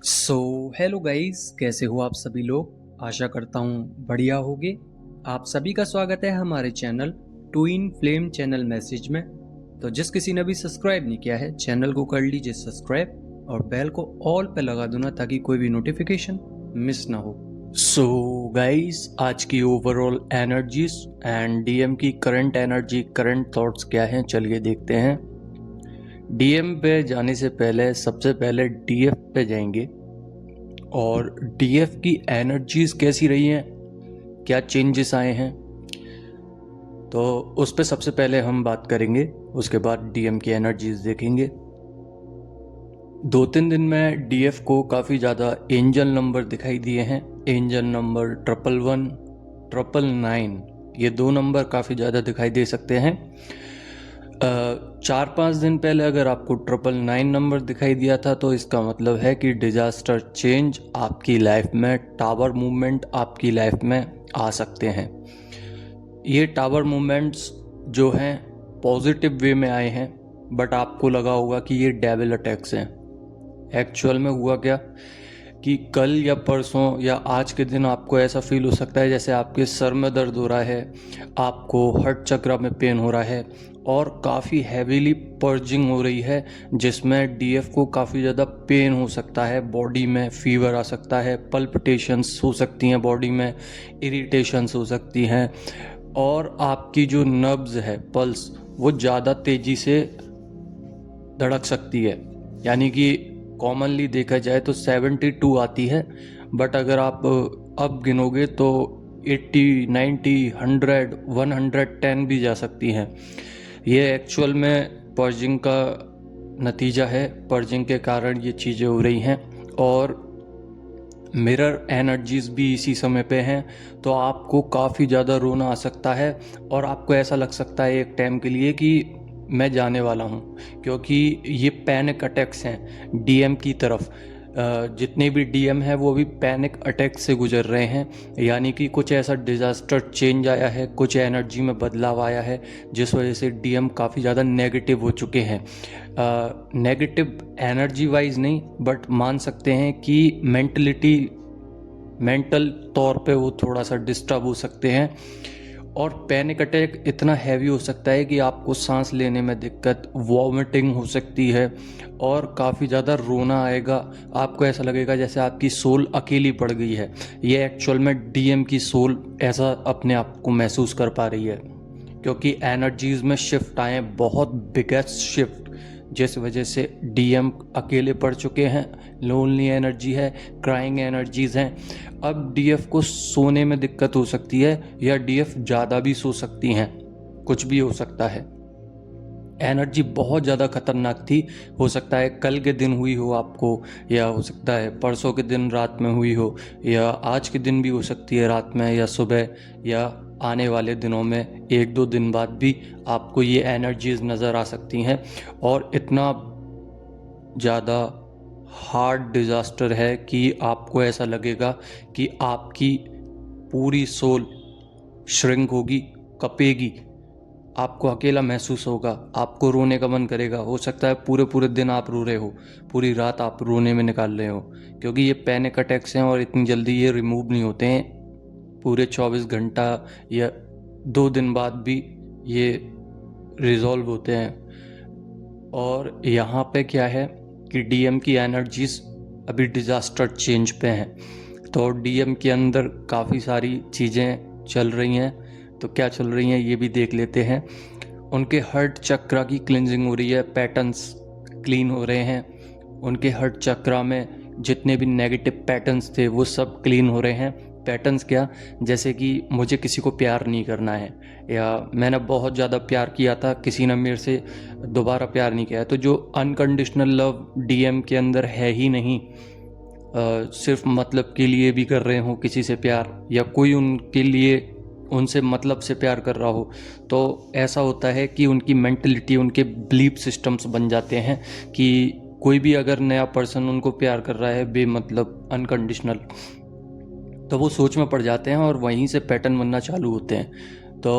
So hello guys, कैसे हो आप सभी लोग। आशा करता हूँ बढ़िया होगे। आप सभी का स्वागत है हमारे channel twin flame channel message में। तो जिस किसी ने भी सब्सक्राइब नहीं किया है चैनल को कर लीजिए सब्सक्राइब और बेल को ऑल पे लगा दो ना, ताकि कोई भी नोटिफिकेशन मिस ना हो। सो गाइस, आज की ओवरऑल एनर्जीज एंड डीएम की करंट एनर्जी, करंट थॉट्स क्या हैं, चलिए देखते हैं। डीएम पे जाने से पहले सबसे पहले डीएफ पे जाएंगे और डीएफ की एनर्जीज कैसी रही हैं, क्या चेंजेस आए हैं, तो उस पे सबसे पहले हम बात करेंगे। उसके बाद डीएम की एनर्जीज देखेंगे। 2-3 दिन में डीएफ को काफ़ी ज़्यादा एंजल नंबर दिखाई दिए हैं। एंजल नंबर 111, 999, ये दो नंबर काफ़ी ज़्यादा दिखाई दे सकते हैं। 4-5 दिन पहले अगर आपको 999 नंबर दिखाई दिया था तो इसका मतलब है कि डिजास्टर चेंज आपकी लाइफ में, टावर मूवमेंट आपकी लाइफ में आ सकते हैं। ये टावर मूवमेंट्स जो हैं पॉजिटिव वे में आए हैं, बट आपको लगा होगा कि ये डेविल अटैक्स हैं। एक्चुअल में हुआ क्या कि कल या परसों या आज के दिन आपको ऐसा फील हो सकता है जैसे आपके सर में दर्द हो रहा है, आपको हार्ट चक्र में पेन हो रहा है और काफ़ी हैवीली पर्जिंग हो रही है, जिसमें डीएफ को काफ़ी ज़्यादा पेन हो सकता है, बॉडी में फीवर आ सकता है, पल्पिटेशंस हो सकती हैं बॉडी में, इरिटेशंस हो सकती हैं और आपकी जो नब्ज है, पल्स, वो ज़्यादा तेज़ी से धड़क सकती है। यानी कि कॉमनली देखा जाए तो 72 आती है, बट अगर आप अब गिनोगे तो 80, 90, 100, 110 भी जा सकती हैं। ये एक्चुअल में पर्जिंग का नतीजा है। पर्जिंग के कारण ये चीज़ें हो रही हैं और मिरर एनर्जीज भी इसी समय पे हैं, तो आपको काफ़ी ज़्यादा रोना आ सकता है और आपको ऐसा लग सकता है एक टाइम के लिए कि मैं जाने वाला हूँ, क्योंकि ये पैनिक अटैक्स हैं डीएम की तरफ। जितने भी डीएम हैं वो भी पैनिक अटैक से गुजर रहे हैं, यानी कि कुछ ऐसा डिज़ास्टर चेंज आया है, कुछ एनर्जी में बदलाव आया है, जिस वजह से डीएम काफ़ी ज़्यादा नेगेटिव हो चुके हैं। नेगेटिव एनर्जी वाइज नहीं, बट मान सकते हैं कि मेंटल तौर पे वो थोड़ा सा डिस्टर्ब हो सकते हैं। और पैनिक अटैक इतना हैवी हो सकता है कि आपको सांस लेने में दिक्कत, वॉमिटिंग हो सकती है और काफ़ी ज़्यादा रोना आएगा। आपको ऐसा लगेगा जैसे आपकी सोल अकेली पड़ गई है। ये एक्चुअल में डीएम की सोल ऐसा अपने आप को महसूस कर पा रही है, क्योंकि एनर्जीज में शिफ्ट आए, बहुत बिगेस्ट शिफ्ट, जिस वजह से डीएम अकेले पड़ चुके हैं। लोनली एनर्जी है, क्राइंग एनर्जीज हैं। अब डीएफ को सोने में दिक्कत हो सकती है या डीएफ ज़्यादा भी सो सकती हैं, कुछ भी हो सकता है। एनर्जी बहुत ज़्यादा खतरनाक थी। हो सकता है कल के दिन हुई हो आपको, या हो सकता है परसों के दिन रात में हुई हो, या आज के दिन भी हो सकती है रात में या सुबह, या आने वाले दिनों में 1-2 दिन बाद भी आपको ये एनर्जीज नज़र आ सकती हैं। और इतना ज़्यादा हार्ड डिज़ास्टर है कि आपको ऐसा लगेगा कि आपकी पूरी सोल श्रिंक होगी, कपेगी, आपको अकेला महसूस होगा, आपको रोने का मन करेगा। हो सकता है पूरे पूरे दिन आप रो रहे हो, पूरी रात आप रोने में निकाल रहे हो, क्योंकि ये पैनिक अटैक्स हैं और इतनी जल्दी ये रिमूव नहीं होते हैं। पूरे 24 घंटा या 2 दिन बाद भी ये रिजॉल्व होते हैं। और यहाँ पे क्या है कि डीएम की एनर्जीज अभी डिज़ास्टर चेंज पे हैं, तो डीएम के अंदर काफ़ी सारी चीज़ें चल रही हैं। तो क्या चल रही हैं ये भी देख लेते हैं। उनके हार्ट चक्र की क्लिनजिंग हो रही है, पैटर्न्स क्लीन हो रहे हैं। उनके हार्ट चक्र में जितने भी नेगेटिव पैटर्न्स थे वो सब क्लीन हो रहे हैं। पैटर्न्स क्या, जैसे कि मुझे किसी को प्यार नहीं करना है, या मैंने बहुत ज़्यादा प्यार किया था, किसी ने मेरे से दोबारा प्यार नहीं किया, तो जो अनकंडीशनल लव डीएम के अंदर है ही नहीं। सिर्फ मतलब के लिए भी कर रहे हो किसी से प्यार, या कोई उनके लिए उनसे मतलब से प्यार कर रहा हो, तो ऐसा होता है कि उनकी मेंटलिटी, उनके बिलीफ सिस्टम्स बन जाते हैं कि कोई भी अगर नया पर्सन उनको प्यार कर रहा है बेमतलब, अनकंडीशनल, तो वो सोच में पड़ जाते हैं और वहीं से पैटर्न बनना चालू होते हैं। तो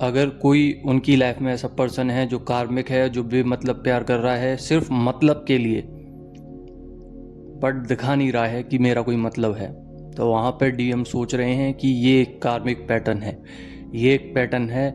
अगर कोई उनकी लाइफ में ऐसा पर्सन है जो कार्मिक है, जो बेमतलब प्यार कर रहा है सिर्फ मतलब के लिए, बट दिखा नहीं रहा है कि मेरा कोई मतलब है। तो वहाँ पर डीएम सोच रहे हैं कि ये एक कार्मिक पैटर्न है, ये एक पैटर्न है,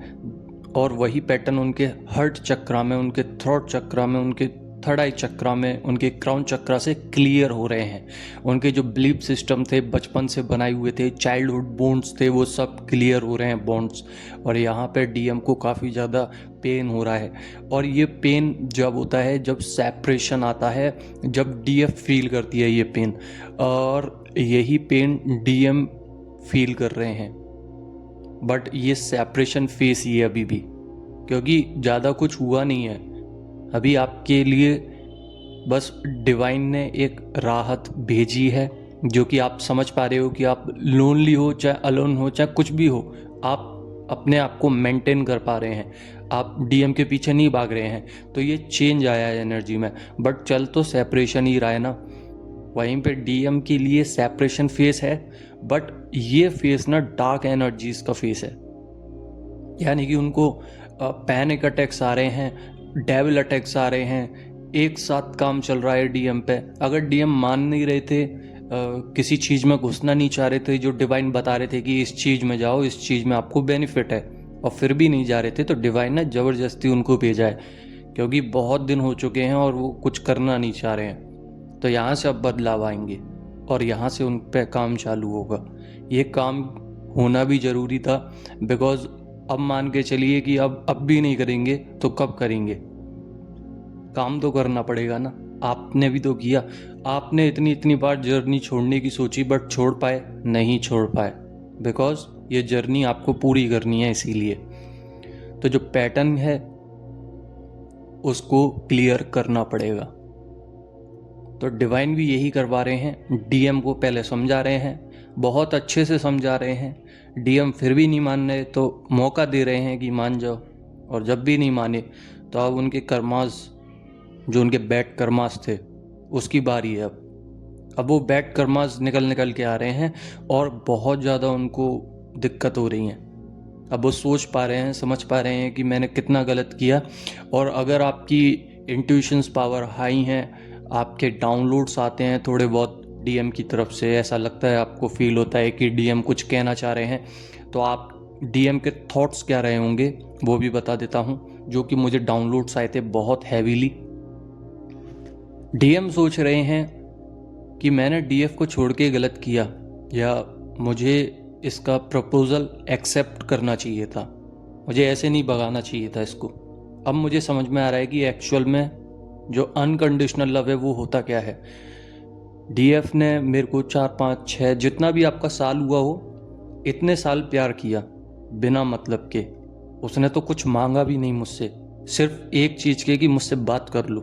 और वही पैटर्न उनके हर्ट चक्रा में, उनके थ्रोट चक्रा में, उनके थर्ड आई चक्रा में, उनके क्राउन चक्रा से क्लियर हो रहे हैं। उनके जो बिलीफ सिस्टम थे, बचपन से बनाए हुए थे, चाइल्डहुड बॉन्ड्स थे, वो सब क्लियर हो रहे हैं बॉन्ड्स। और यहाँ पे डीएम को काफ़ी ज़्यादा पेन हो रहा है। और ये पेन जब होता है, जब सेपरेशन आता है, जब डीएफ फील करती है ये पेन, और यही पेन डीएम फील कर रहे हैं। बट ये सेपरेशन फेस ही है अभी भी, क्योंकि ज़्यादा कुछ हुआ नहीं है अभी आपके लिए। बस डिवाइन ने एक राहत भेजी है, जो कि आप समझ पा रहे हो कि आप लोनली हो, चाहे अलोन हो, चाहे कुछ भी हो, आप अपने आप को मेंटेन कर पा रहे हैं, आप डीएम के पीछे नहीं भाग रहे हैं। तो ये चेंज आया है एनर्जी में। बट चल तो सेपरेशन ही रहा है ना, वहीं पे डीएम के लिए सेपरेशन फेस है, बट ये फेस ना डार्क एनर्जीज का फेस है। यानी कि उनको पैनिक अटैक्स आ रहे हैं, डेविल अटैक्स आ रहे हैं, एक साथ काम चल रहा है डीएम पे। अगर डीएम मान नहीं रहे थे, किसी चीज़ में घुसना नहीं चाह रहे थे, जो डिवाइन बता रहे थे कि इस चीज़ में जाओ, इस चीज़ में आपको बेनिफिट है, और फिर भी नहीं जा रहे थे, तो डिवाइन ने ज़बरदस्ती उनको भेजा है, क्योंकि बहुत दिन हो चुके हैं और वो कुछ करना नहीं चाह रहे हैं। तो यहाँ से अब बदलाव आएंगे और यहाँ से उन पे काम चालू होगा। ये काम होना भी ज़रूरी था, बिकॉज अब मान के चलिए कि अब भी नहीं करेंगे तो कब करेंगे। काम तो करना पड़ेगा ना। आपने भी तो किया, आपने इतनी इतनी बार जर्नी छोड़ने की सोची, बट छोड़ पाए नहीं छोड़ पाए, बिकॉज ये जर्नी आपको पूरी करनी है। इसीलिए तो जो पैटर्न है उसको क्लियर करना पड़ेगा। तो डिवाइन भी यही करवा रहे हैं, डीएम को पहले समझा रहे हैं, बहुत अच्छे से समझा रहे हैं। डीएम फिर भी नहीं मान रहे तो मौका दे रहे हैं कि मान जाओ, और जब भी नहीं माने तो अब उनके कर्मास, जो उनके बैड कर्मास थे, उसकी बारी है। अब वो बैड कर्मास निकल निकल के आ रहे हैं और बहुत ज़्यादा उनको दिक्कत हो रही है। अब वो सोच पा रहे हैं, समझ पा रहे हैं कि मैंने कितना गलत किया। और अगर आपकी इंट्यूशंस पावर हाई हैं, आपके डाउनलोड्स आते हैं थोड़े बहुत डीएम की तरफ से, ऐसा लगता है, आपको फील होता है कि डीएम कुछ कहना चाह रहे हैं, तो आप डीएम के थॉट्स क्या रहे होंगे वो भी बता देता हूँ। जो कि मुझे डाउनलोड्स आए थे बहुत हैवीली। डीएम सोच रहे हैं कि मैंने डीएफ को छोड़ के गलत किया, या मुझे इसका प्रपोजल एक्सेप्ट करना चाहिए था, मुझे ऐसे नहीं भगाना चाहिए था इसको। अब मुझे समझ में आ रहा है कि एक्चुअल में जो अनकंडीशनल लव है वो होता क्या है। डीएफ ने मेरे को 4 5 6 जितना भी आपका साल हुआ हो, इतने साल प्यार किया बिना मतलब के। उसने तो कुछ मांगा भी नहीं मुझसे, सिर्फ एक चीज़ के कि मुझसे बात कर लो।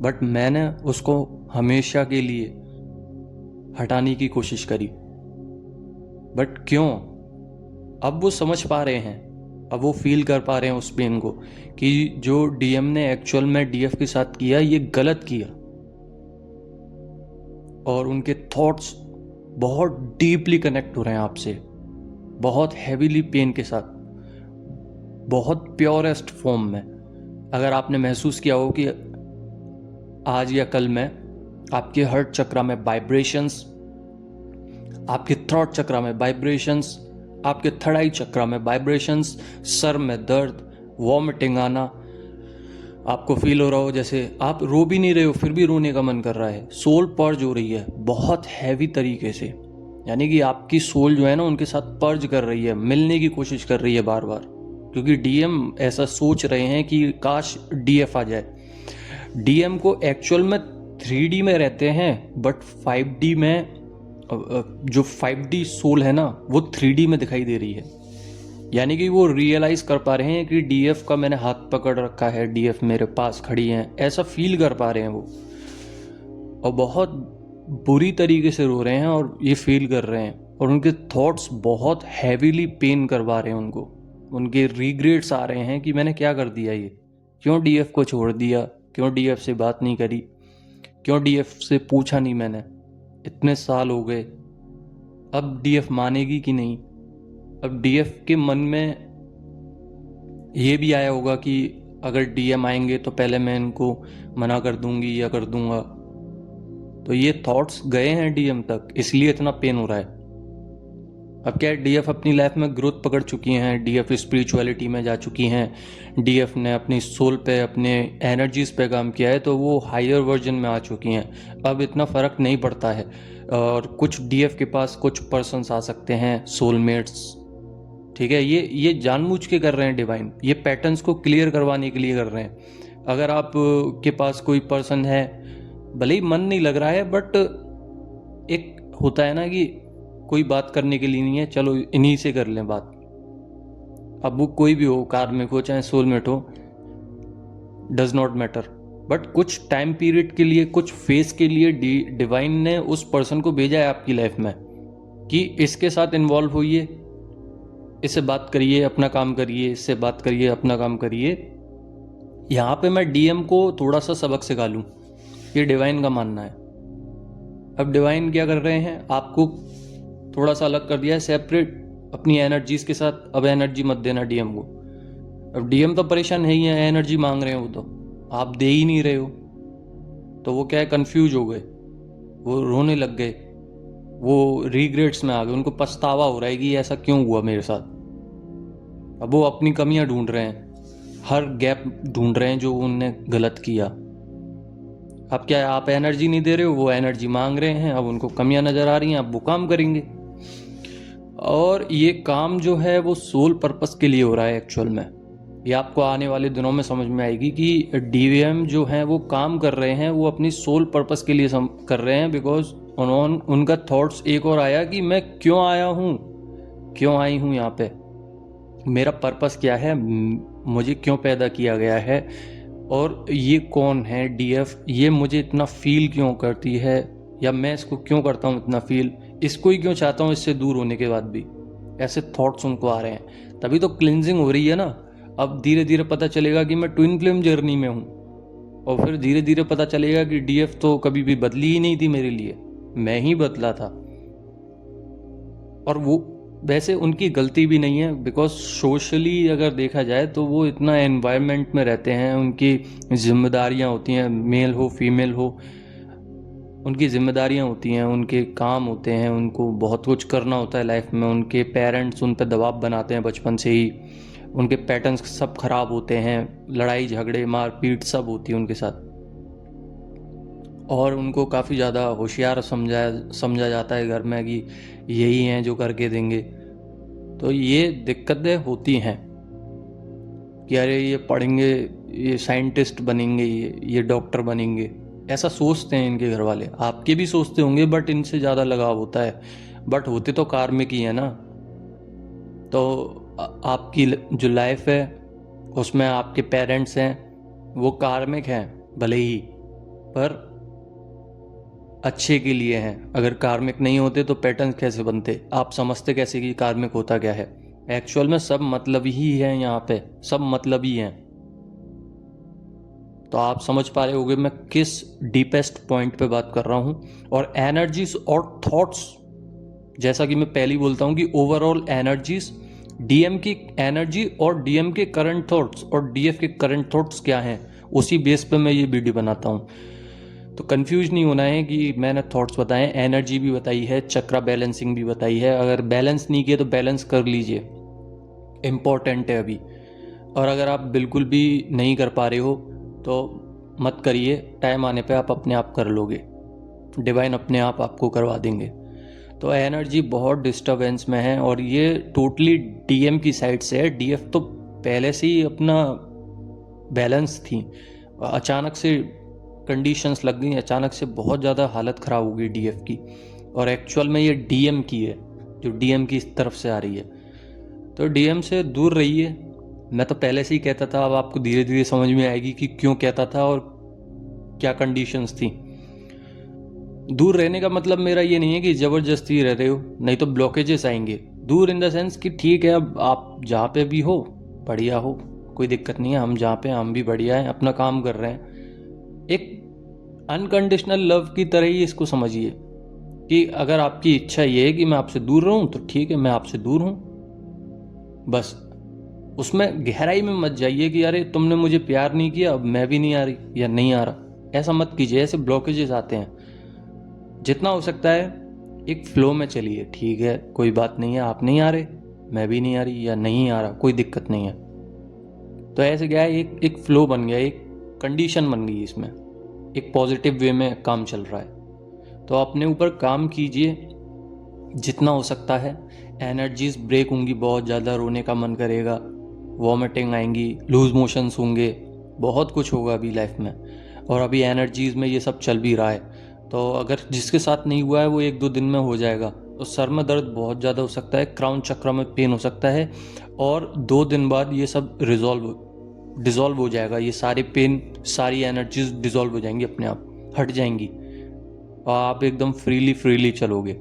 बट मैंने उसको हमेशा के लिए हटाने की कोशिश करी। बट क्यों? अब वो समझ पा रहे हैं, अब वो फील कर पा रहे हैं उस पेन को, कि जो डीएम ने एक्चुअल में डीएफ के साथ किया ये गलत किया। और उनके थॉट्स बहुत डीपली कनेक्ट हो रहे हैं आपसे, बहुत हैवीली पेन के साथ, बहुत प्योरेस्ट फॉर्म में। अगर आपने महसूस किया हो कि आज या कल में आपके हार्ट चक्रा में वाइब्रेशंस, आपके थ्रोट चक्रा में वाइब्रेशंस, आपके थर्ड आई चक्रा में वाइब्रेशंस, सर में दर्द, वॉमिटिंग आना, आपको फील हो रहा हो जैसे आप रो भी नहीं रहे हो फिर भी रोने का मन कर रहा है, सोल पर्ज हो रही है बहुत हैवी तरीके से। यानी कि आपकी सोल जो है ना उनके साथ पर्ज कर रही है, मिलने की कोशिश कर रही है बार बार, क्योंकि डीएम ऐसा सोच रहे हैं कि काश डीएफ आ जाए। डीएम को एक्चुअल में 3D में रहते हैं, बट 5D में, जो 5D सोल है ना वो 3D में दिखाई दे रही है। यानी कि वो रियलाइज कर पा रहे हैं कि डीएफ का मैंने हाथ पकड़ रखा है, डीएफ मेरे पास खड़ी हैं, ऐसा फील कर पा रहे हैं वो। और बहुत बुरी तरीके से रो रहे हैं और ये फील कर रहे हैं, और उनके थॉट्स बहुत हैवीली पेन करवा रहे हैं उनको। उनके रिग्रेट्स आ रहे हैं कि मैंने क्या कर दिया, ये क्यों डीएफ को छोड़ दिया, क्यों डीएफ से बात नहीं करी, क्यों डीएफ से पूछा नहीं मैंने, इतने साल हो गए, अब डीएफ मानेगी कि नहीं। अब डीएफ के मन में ये भी आया होगा कि अगर डीएम आएंगे तो पहले मैं इनको मना कर दूंगी या कर दूंगा। तो ये थॉट्स गए हैं डीएम तक, इसलिए इतना पेन हो रहा है। अब क्या है, डीएफ अपनी लाइफ में ग्रोथ पकड़ चुकी हैं, डीएफ स्पिरिचुअलिटी में जा चुकी हैं, डीएफ ने अपनी सोल पे, अपने एनर्जीज पे काम किया है, तो वो हायर वर्जन में आ चुकी हैं। अब इतना फ़र्क नहीं पड़ता है। और कुछ डीएफ के पास कुछ पर्सन्स आ सकते हैं, सोलमेट्स, ठीक है, ये जानबूझ के कर रहे हैं डिवाइन, ये पैटर्न्स को क्लियर करवाने के लिए कर रहे हैं। अगर आप के पास कोई पर्सन है, भले ही मन नहीं लग रहा है, बट एक होता है ना कि कोई बात करने के लिए नहीं है, चलो इन्हीं से कर लें बात। अब वो कोई भी हो, कार्मिक हो चाहे सोलमेट हो, डज नॉट मैटर, बट कुछ टाइम पीरियड के लिए, कुछ फेज के लिए डिवाइन ने उस पर्सन को भेजा है आपकी लाइफ में कि इसके साथ इन्वॉल्व होइए, इससे बात करिए, अपना काम करिए, इससे बात करिए, अपना काम करिए। यहाँ पे मैं डीएम को थोड़ा सा सबक सिखा लूँ, ये डिवाइन का मानना है। अब डिवाइन क्या कर रहे हैं, आपको थोड़ा सा अलग कर दिया है, सेपरेट अपनी एनर्जीज के साथ। अब एनर्जी मत देना डीएम को। अब डीएम तो परेशान है ही है, एनर्जी मांग रहे हैं, वो तो आप दे ही नहीं रहे हो, तो वो क्या है, कंफ्यूज हो गए, वो रोने लग गए, वो रिग्रेट्स में आ गए, उनको पछतावा हो रहा है कि ऐसा क्यों हुआ मेरे साथ। अब वो अपनी कमियां ढूंढ रहे हैं, हर गैप ढूंढ रहे हैं जो उनने गलत किया। अब क्या है, आप एनर्जी नहीं दे रहे हो, वो एनर्जी मांग रहे हैं, अब उनको कमियां नजर आ रही हैं, अब वो काम करेंगे। और ये काम जो है वो सोल पर्पस के लिए हो रहा है एक्चुअल में। ये आपको आने वाले दिनों में समझ में आएगी कि डीवीएम जो है वो काम कर रहे हैं, वो अपनी सोल पर्पस के लिए कर रहे हैं। बिकॉज उनका थॉट्स एक और आया कि मैं क्यों आया हूँ, क्यों आई हूँ यहाँ पे, मेरा पर्पस क्या है, मुझे क्यों पैदा किया गया है, और ये कौन है डीएफ, ये मुझे इतना फील क्यों करती है, या मैं इसको क्यों करता हूँ इतना फील, इसको ही क्यों चाहता हूँ इससे दूर होने के बाद भी। ऐसे थॉट्स उनको आ रहे हैं, तभी तो क्लिनजिंग हो रही है ना। अब धीरे धीरे पता चलेगा कि मैं ट्विन फ्लेम जर्नी में हूँ, और फिर धीरे धीरे पता चलेगा कि डीएफ तो कभी भी बदली ही नहीं थी मेरे लिए, मैं ही बदला था। और वो वैसे उनकी गलती भी नहीं है, बिकॉज सोशली अगर देखा जाए तो वो इतना एनवायरनमेंट में रहते हैं, उनकी जिम्मेदारियां होती हैं, मेल हो फीमेल हो, उनकी जिम्मेदारियां होती हैं, उनके काम होते हैं, उनको बहुत कुछ करना होता है लाइफ में। उनके पेरेंट्स उन पर दबाव बनाते हैं बचपन से ही, उनके पैटर्न्स सब खराब होते हैं, लड़ाई झगड़े मारपीट सब होती है उनके साथ, और उनको काफ़ी ज़्यादा होशियार समझा जाता है घर में कि यही हैं जो करके देंगे। तो ये दिक्कतें होती हैं कि अरे ये पढ़ेंगे, ये साइंटिस्ट बनेंगे, ये डॉक्टर बनेंगे, ऐसा सोचते हैं इनके घर वाले। आपके भी सोचते होंगे, बट इनसे ज़्यादा लगाव होता है, बट होते तो कार्मिक ही है ना। तो आपकी जो लाइफ है उसमें आपके पेरेंट्स हैं, वो कार्मिक हैं भले ही, पर अच्छे के लिए हैं। अगर कार्मिक नहीं होते तो पैटर्न कैसे बनते, आप समझते कैसे कि कार्मिक होता क्या है। एक्चुअल में सब मतलब ही है, यहाँ पे सब मतलब ही हैं। तो आप समझ पा रहे होंगे मैं किस डीपेस्ट पॉइंट पे बात कर रहा हूँ। और एनर्जीज और थॉट्स, जैसा कि मैं पहले ही बोलता हूँ कि ओवरऑल एनर्जीज, डीएम की एनर्जी और डीएम के करंट थॉट्स और डीएफ के करंट थॉट्स क्या हैं, उसी बेस पे मैं ये वीडियो बनाता हूँ। तो कंफ्यूज नहीं होना है कि मैंने थॉट्स बताए, एनर्जी भी बताई है, चक्रा बैलेंसिंग भी बताई है। अगर बैलेंस नहीं किए तो बैलेंस कर लीजिए, इम्पॉर्टेंट है अभी। और अगर आप बिल्कुल भी नहीं कर पा रहे हो तो मत करिए, टाइम आने पे आप अपने आप कर लोगे, डिवाइन अपने आप आपको करवा देंगे। तो एनर्जी बहुत डिस्टर्बेंस में है, और ये टोटली डीएम की साइड से है। डीएफ तो पहले से ही अपना बैलेंस थी, अचानक से कंडीशंस लग गई, अचानक से बहुत ज़्यादा हालत ख़राब हो गई डीएफ की। और एक्चुअल में ये डीएम की है, जो डीएम की इस तरफ से आ रही है। तो डीएम से दूर रहिए। मैं तो पहले से ही कहता था, अब आपको धीरे धीरे समझ में आएगी कि क्यों कहता था और क्या कंडीशंस थी। दूर रहने का मतलब मेरा ये नहीं है कि ज़बरदस्ती रह रहे हो, नहीं तो ब्लॉकेजेस आएंगे। दूर इन द सेंस कि ठीक है, अब आप जहाँ पे भी हो बढ़िया हो, कोई दिक्कत नहीं है, हम जहाँ पे हम भी बढ़िया हैं, अपना काम कर रहे हैं। एक अनकंडीशनल लव की तरह ही इसको समझिए कि अगर आपकी इच्छा ये है कि मैं आपसे दूर रहूं तो ठीक है, मैं आपसे दूर हूं, बस। उसमें गहराई में मत जाइए कि अरे तुमने मुझे प्यार नहीं किया, अब मैं भी नहीं आ रही या नहीं आ रहा। ऐसा मत कीजिए, ऐसे ब्लॉकेजेस आते हैं। जितना हो सकता है एक फ्लो में चलिए। ठीक है, कोई बात नहीं है, आप नहीं आ रहे, मैं भी नहीं आ रही, या नहीं आ रहा, कोई दिक्कत नहीं है। तो ऐसे क्या है, एक फ्लो बन गया, एक कंडीशन बन गई, इसमें एक पॉजिटिव वे में काम चल रहा है। तो अपने ऊपर काम कीजिए जितना हो सकता है। एनर्जीज ब्रेक होंगी, बहुत ज़्यादा रोने का मन करेगा, वॉमिटिंग आएंगी, लूज मोशंस होंगे, बहुत कुछ होगा अभी लाइफ में। और अभी एनर्जीज में ये सब चल भी रहा है। तो अगर जिसके साथ नहीं हुआ है वो 1-2 दिन में हो जाएगा। तो सर में दर्द बहुत ज़्यादा हो सकता है, क्राउन चक्र में पेन हो सकता है, और 2 दिन बाद ये सब डिज़ोल्व हो जाएगा। ये सारे पेन, सारी एनर्जीज डिज़ोल्व हो जाएंगी, अपने आप हट जाएंगी, और आप एकदम फ्रीली चलोगे।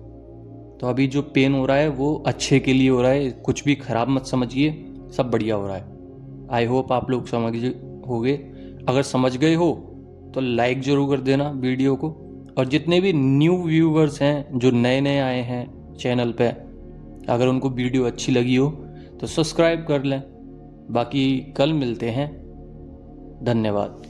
तो अभी जो पेन हो रहा है वो अच्छे के लिए हो रहा है, कुछ भी खराब मत समझिए, सब बढ़िया हो रहा है। आई होप आप लोग समझ होगे। अगर समझ गए हो तो लाइक ज़रूर कर देना वीडियो को, और जितने भी न्यू व्यूवर्स हैं जो नए नए आए हैं चैनल पे, अगर उनको वीडियो अच्छी लगी हो तो सब्सक्राइब कर लें। बाकी कल मिलते हैं, धन्यवाद।